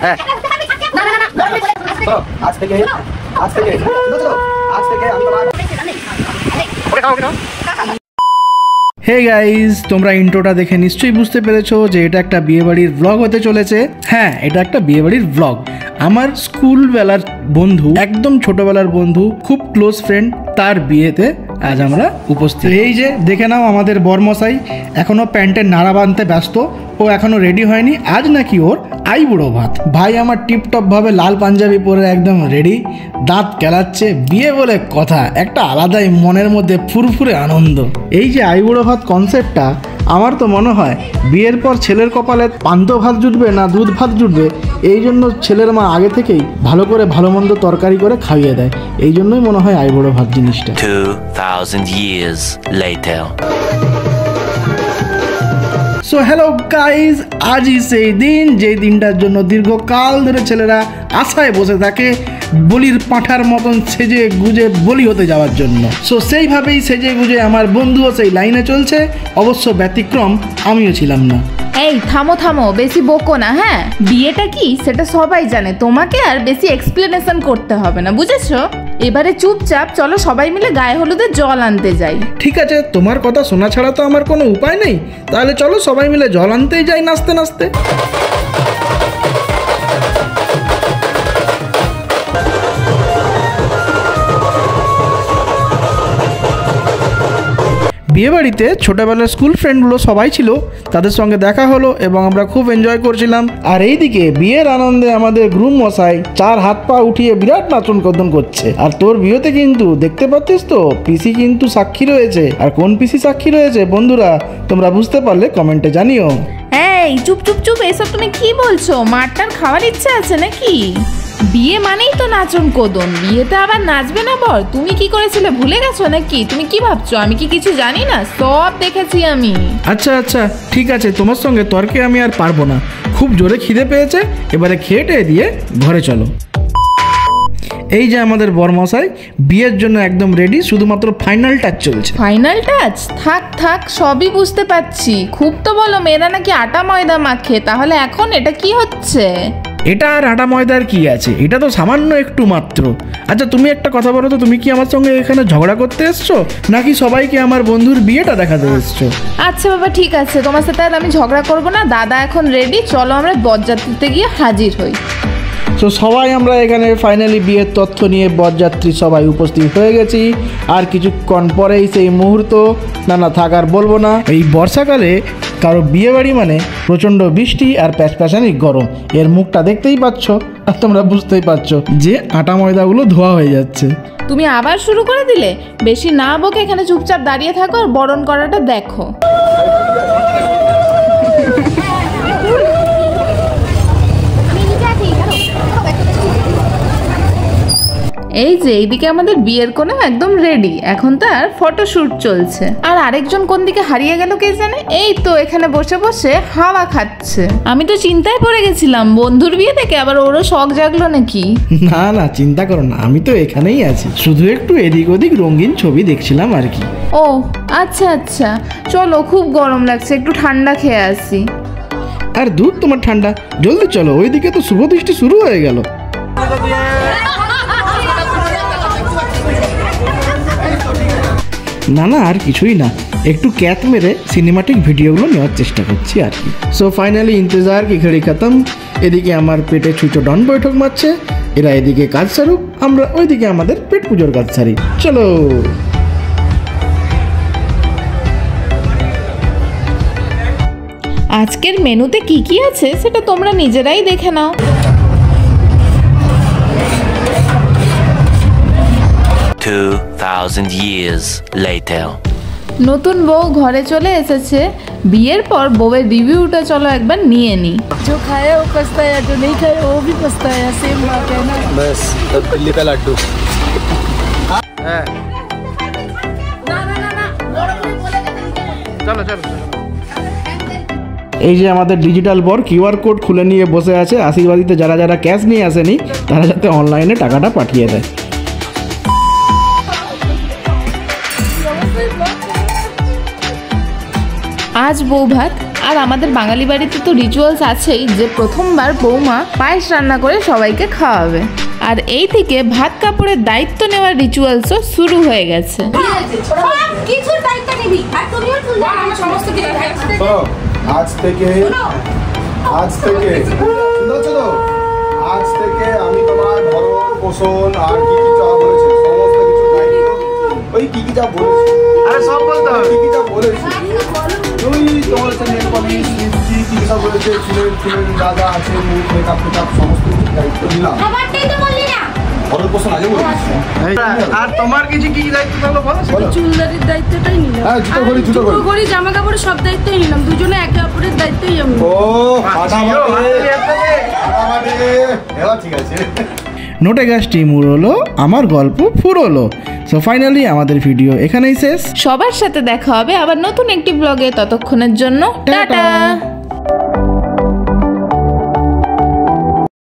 হ্যাঁ আজ থেকে হে গাইস, তোমরা ইন্ট্রোটা দেখে নিশ্চয়ই বুঝতে পেরেছো যে এটা একটা বিয়েবাড়ির ব্লগ হতে চলেছে। হ্যাঁ, এটা একটা বিয়েবাড়ির ব্লগ। আমার স্কুল বেলার বন্ধু, একদম ছোটবেলার বন্ধু, খুব ক্লোজ ফ্রেন্ড, তার বিয়েতে আজ আমরা উপস্থিত। এই যে দেখে নাও আমাদের বরমশাই এখনো প্যান্টের নাড়া বাঁধতে ব্যস্ত, ও এখনো রেডি হয়নি। আজ নাকি ওর আইবুড়ো ভাত। ভাই আমার টিপটপ ভাবে লাল পাঞ্জাবি পরে একদম রেডি, দাঁত কেলাচ্ছে। বিয়ে বলে কথা, একটা আলাদাই মনের মধ্যে ফুরফুরে আনন্দ। এই যে আইবুড়ো ভাত কনসেপ্টটা, আমার তো মনে হয় বিয়ের পর ছেলের কপালে পান্ত ভাত জুটবে না দুধ ভাত জুটবে, এই জন্য ছেলের মা আগে থেকেই ভালো করে ভালো মন্দ তরকারি করে খাইয়ে দেয়। এই জন্যই মনে হয় আইবুড়ো ভাত জিনিসটা। 2000 years later. So hello guys, আজই সেই দিন যেই দিনটার জন্য দীর্ঘকাল ধরে ছেলেরা আশায় বসে থাকে বলির পাঁঠার মতন সেজে গুজে বলি হতে যাওয়ার জন্য। সো সেইভাবেই সেজে গুজে আমার বন্ধুও সেই লাইনে চলছে। অবশ্য ব্যতিক্রম আমিও ছিলাম না। এই থামো থামো, বেশি বকো না। হ্যাঁ, বিয়েটা কি সেটা সবাই জানে, তোমাকে আর বেশি এক্সপ্লেনেশন করতে হবে না, বুঝেছো? এবারে চুপচাপ চলো সবাই মিলে গায়ে হলুদের জল আনতে যাই। ঠিক আছে, তোমার কথা শোনা ছাড়া তো আমার কোনো উপায় নেই। তাহলে চলো সবাই মিলে জল আনতেই যাই নাচতে নাচতে। বিয়েবাড়িতে ছোটবেলার স্কুল ফ্রেন্ডগুলো সবাই ছিল, তাদের সঙ্গে দেখা হলো এবং আমরা খুব এনজয় করছিলাম। আর এইদিকে বিয়ের আনন্দে আমাদের গ্রুম মশাই চার হাত পা উঠিয়ে বিরাট নাচন কদন করছে। আর তোর বিয়েতে কিন্তু দেখতে পাচ্ছিস তো পিসি কিন্তু সাক্ষী রয়েছে। আর কোন পিসি সাক্ষী রয়েছে বন্ধুরা তোমরা বুঝতে পারলে কমেন্টে জানিও। এই চুপ চুপ চুপ, এসব তুমি কি বলছো? মারটার খাওয়ার ইচ্ছা আছে নাকি? বিয়ে মানেই তো নাচন কোদন, বিয়েতে আবার নাচবে না বর? তুমি কি করেছিলে ভুলে গেছো নাকি? তুমি কি ভাবছো আমি কি কিছু জানি না? সব দেখেছি আমি। আচ্ছা আচ্ছা ঠিক আছে, তোমার সঙ্গে তর্কে আমি আর পারবো না। খুব জোরে খিদে পেয়েছে, এবারে খেয়ে টেয়ে দিয়ে ঘরে চলো। এই যে আমাদের বরমশাই বিয়ের জন্য একদম রেডি, শুধুমাত্র ফাইনাল টাচ চলছে। Final touch? থাক থাক, সবই বুঝতে পারছি। খুব তো বলো মেয়েরা নাকি আটা ময়দা মাখে, তাহলে এখন এটা কি হচ্ছে? এটা আর আটা ময়দার কি আছে, এটা তো সামান্য একটু মাত্র। আচ্ছা তুমি একটা কথা বলো তো, তুমি কি আমার সঙ্গে এখানে ঝগড়া করতে এসছো নাকি সবাইকে আমার বন্ধুর বিয়েটা দেখাতে এসছো? আচ্ছা বাবা ঠিক আছে, তোমার সাথে আর আমি ঝগড়া করবো না। দাদা এখন রেডি, চলো আমরা বরযাত্রীতে গিয়ে হাজির হই। তো সবাই আমরা এখানে ফাইনালি বিয়ের তথ্য নিয়ে বরযাত্রী সবাই উপস্থিত হয়ে গেছি। আর কিছুক্ষণ পরেই সেই মুহূর্ত, না থাকার বলবো না। এই বর্ষাকালে কারো বিয়ে বাড়ি মানে প্রচণ্ড বৃষ্টি আর প্যাচপ্যাচানি গরম। এর মুখটা দেখতেই পাচ্ছ আর তোমরা বুঝতেই পারছো যে আটা ময়দাগুলো ধোয়া হয়ে যাচ্ছে। তুমি আবার শুরু করে দিলে। বেশি না বকে এখানে চুপচাপ দাঁড়িয়ে থাকো আর বরণ করাটা দেখো। এই যে এইদিকে আমাদের বিয়ের কোণে একদম রেডি, এখন তার ফটোশুট চলছে। আর আরেকজন কোন দিকে হারিয়ে গেল কে জানে। এই তো এখানে বসে বসে হাওয়া খাচ্ছে। আমি তো চিন্তায় পড়ে গেছিলাম বন্ধুর বিয়ে থেকে আবার ওরও শখ জাগলো নাকি। না না চিন্তা করো না, আমি তো এখানেই আছি, শুধু একটু এদিক ওদিক রঙিন ছবি দেখছিলাম আর কি। ও আচ্ছা আচ্ছা, চলো খুব গরম লাগছে, একটু ঠান্ডা খেয়ে আসি। আর দুধ তোমার ঠান্ডা, জলদি চলো, ওইদিকে তো শুভ দৃষ্টি শুরু হয়ে গেল। না না আর কিছুই না, একটু ক্যাত মেরে সিনেমাটিক ভিডিওগুলো নেওয়ার চেষ্টা করছি আর কি। সো ফাইনালি ইন্তজার কি ঘড়ি খতম। এদিকে আমার পেটে ছুঁচো ডন বৈঠক মারছে, এরা এদিকে কাজ সারুক, আমরা ওইদিকে আমাদের পেট পুজোর কাজ সারি। চলো আজকের মেনুতে কি কি আছে সেটা তোমরা নিজেরাই দেখে নাও। $2,000 years later. নতুন বউ ঘরে চলে এসেছে। বিয়ের পর বউয়ের রিভিউটা চলো একবার নিয়ে নি। जो खाया वो पछताया, जो नहीं खाया वो भी पछताया, सेम बात है ना। बस तब दिल्ली का लड्डू। চলো চলো। এই যে আমাদের ডিজিটাল বর কিউআর কোড খুলে নিয়ে বসে আছে, আশীর্বাদীতে যারা যারা ক্যাশ নিয়ে আসেনি তারা যাতে অনলাইনে টাকাটা পাঠিয়ে দেয়। আজ বউ ভাত আর আমাদের বাঙালি বাড়িতে তো রিচুয়ালস আছেই যে প্রথমবার বৌমা পায়েস রান্না করে সবাইকে খাওয়াবে। আর এই থেকে ভাত কাপড়ের দায়িত্ব নেওয়ার রিচুয়ালসও শুরু হয়ে গেছে। কিছুর দায়িত্ব নিবি আর তুমিও সমস্ত আজ থেকে আমি তোমার ভরণ পোষণ আর কি যা বলেছি সমস্ত কিছু দায়িত্ব ওই কি যা বলেছি আরে সব বলতে হবে কি যা বলেছি তুই তোমার নেল পলিশ কি সব বলেছে চুলের যা যা আছে মুখ মেকআপ সমস্ত কিছু দায়িত্ব নিলাম আমারটাই তো বললি না ভরণ পোষণ আগে বলেছি আর তোমার কিছু কি দায়িত্ব থাকলো বলো? চুলদারির দায়িত্বটাই নিলাম। হ্যাঁ জুতো ঘড়ি জামা কাপড় সব দায়িত্বই নিলাম, দুজনে একে অপরের দায়িত্বই আমি। ও এবার ঠিক আছে। নোটে গাছটি মুড়লো, আমার গল্প ফুরোলো। সো ফাইনালি আমাদের ভিডিও এখানেই শেষ। সবার সাথে দেখা হবে আবার নতুন একটি ব্লগে, ততক্ষণের জন্য টাটা।